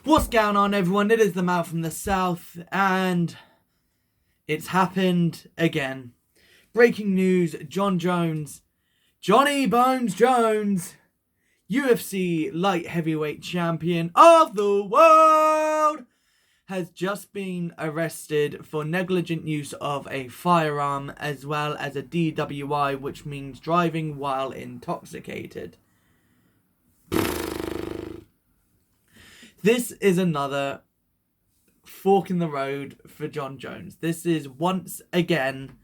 What's going on, everyone? It is the man from the south, and it's happened again. Breaking news: Johnny Bones Jones, UFC light heavyweight champion of the world, has just been arrested for negligent use of a firearm as well as a DWI, which means driving while intoxicated. This is another fork in the road for Jon Jones. This is once again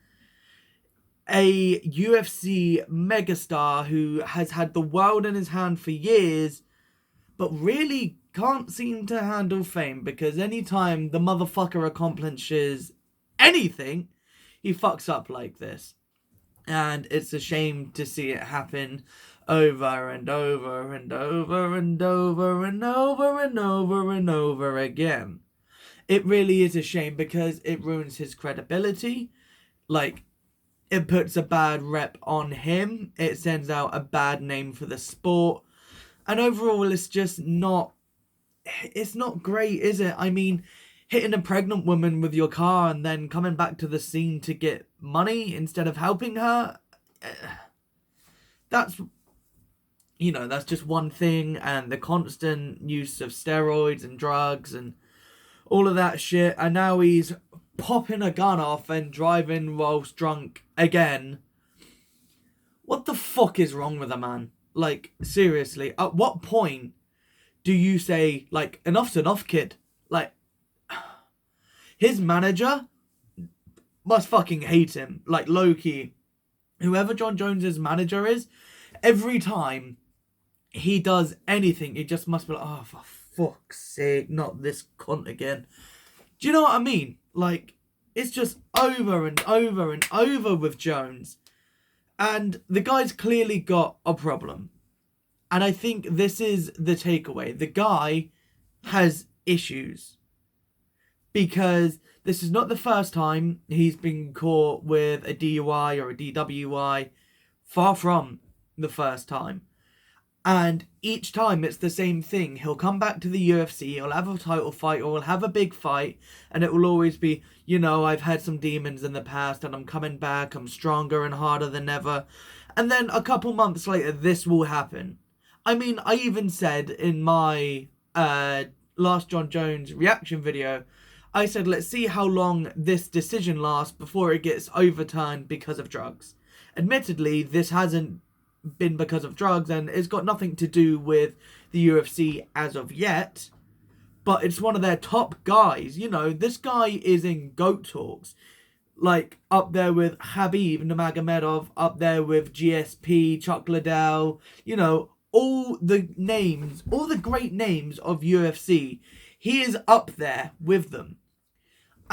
a UFC megastar who has had the world in his hand for years, but really can't seem to handle fame, because anytime the motherfucker accomplishes anything, he fucks up like this. And it's a shame to see it happen over and over and over and over and over and over and over again. It really is a shame because it ruins his credibility. Like, it puts a bad rep on him. It sends out a bad name for the sport. And overall, it's just not... It's not great, is it? I mean, hitting a pregnant woman with your car and then coming back to the scene to get money instead of helping her, that's just one thing. And the constant use of steroids and drugs and all of that shit, and now he's popping a gun off and driving whilst drunk again. What the fuck is wrong with a man? Like, seriously, at what point do you say, like, enough's enough, kid? Like, his manager must fucking hate him. Like, low-key. Whoever Jon Jones's manager is, every time he does anything, it just must be like, oh, for fuck's sake, not this cunt again. Do you know what I mean? Like, it's just over and over and over with Jones. And the guy's clearly got a problem. And I think this is the takeaway. The guy has issues. Because this is not the first time he's been caught with a DUI or a DWI. Far from the first time. And each time it's the same thing. He'll come back to the UFC, he'll have a title fight, or he'll have a big fight, and it will always be, I've had some demons in the past, and I'm coming back, I'm stronger and harder than ever. And then a couple months later, this will happen. I mean, I even said in my last Jon Jones reaction video, I said, let's see how long this decision lasts before it gets overturned because of drugs. Admittedly, this hasn't been because of drugs, and it's got nothing to do with the UFC as of yet, but it's one of their top guys. This guy is in GOAT talks, like up there with Khabib Nurmagomedov, up there with GSP, Chuck Liddell, all the great names of UFC. He is up there with them.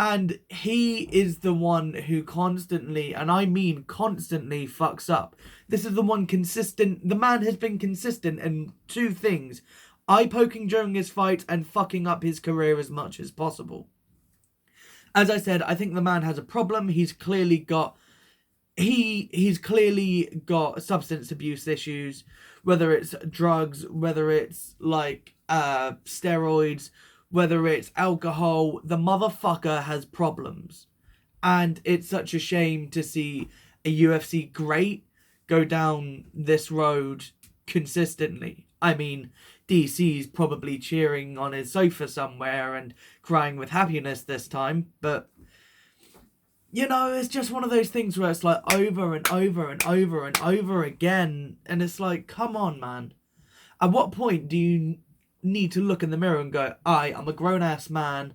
And he is the one who constantly, and I mean constantly, fucks up. This is the one consistent. The man has been consistent in two things: eye-poking during his fights and fucking up his career as much as possible. As I said, I think the man has a problem. He's clearly got substance abuse issues, whether it's drugs, whether it's like steroids, whether it's alcohol. The motherfucker has problems. And it's such a shame to see a UFC great go down this road consistently. I mean, DC's probably cheering on his sofa somewhere and crying with happiness this time. But, it's just one of those things where it's like over and over and over and over again. And it's like, come on, man. At what point do you need to look in the mirror and go, I'm a grown-ass man,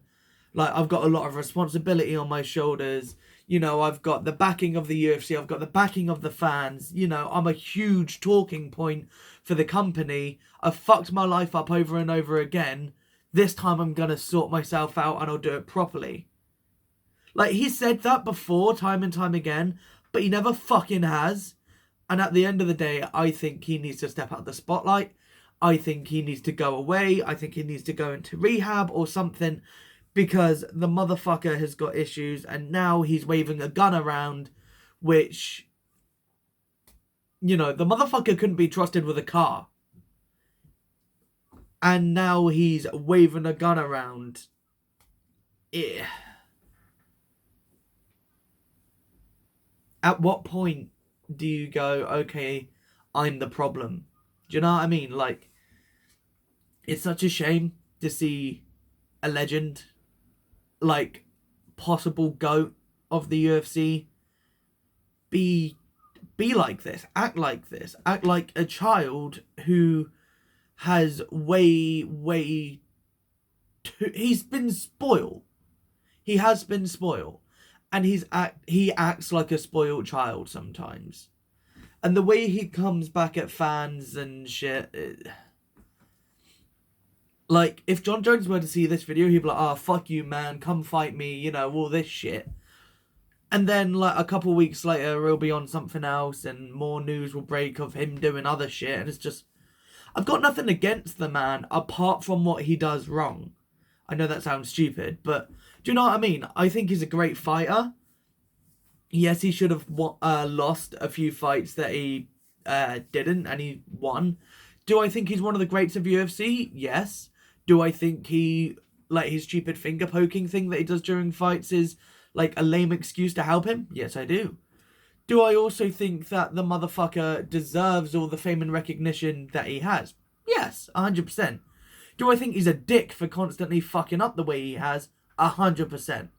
like, I've got a lot of responsibility on my shoulders, I've got the backing of the UFC, I've got the backing of the fans, I'm a huge talking point for the company, I've fucked my life up over and over again, this time I'm gonna sort myself out and I'll do it properly. Like, he said that before, time and time again, but he never fucking has. And at the end of the day, I think he needs to step out of the spotlight. I think he needs to go away. I think he needs to go into rehab or something, because the motherfucker has got issues, and now he's waving a gun around, which, the motherfucker couldn't be trusted with a car. and now he's waving a gun around. At what point do you go, okay, I'm the problem? Do you know what I mean? Like, it's such a shame to see a legend, like, possible GOAT of the UFC, be like this, act like this, act like a child who has he's been spoiled. He has been spoiled. And he acts like a spoiled child sometimes. And the way he comes back at fans and shit. Like, if Jon Jones were to see this video, he'd be like, oh, fuck you, man. Come fight me. You know, all this shit. And then, like, a couple weeks later, he'll be on something else and more news will break of him doing other shit. And it's just, I've got nothing against the man apart from what he does wrong. I know that sounds stupid, but do you know what I mean? I think he's a great fighter. Yes, he should have lost a few fights that he didn't, and he won. Do I think he's one of the greats of UFC? Yes. Do I think his stupid finger poking thing that he does during fights is like a lame excuse to help him? Yes, I do. Do I also think that the motherfucker deserves all the fame and recognition that he has? Yes, 100%. Do I think he's a dick for constantly fucking up the way he has? 100%.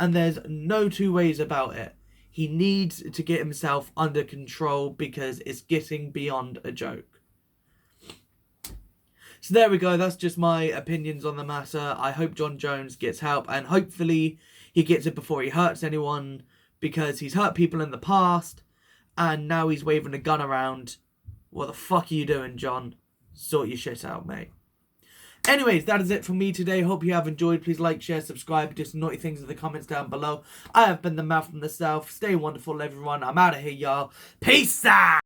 And there's no two ways about it. He needs to get himself under control because it's getting beyond a joke. So there we go. That's just my opinions on the matter. I hope Jon Jones gets help, and hopefully he gets it before he hurts anyone, because he's hurt people in the past and now he's waving a gun around. What the fuck are you doing, Jon? Sort your shit out, mate. Anyways, that is it from me today. Hope you have enjoyed. Please like, share, subscribe, do some naughty things in the comments down below. I have been the man from the south. Stay wonderful, everyone. I'm out of here, y'all. Peace out!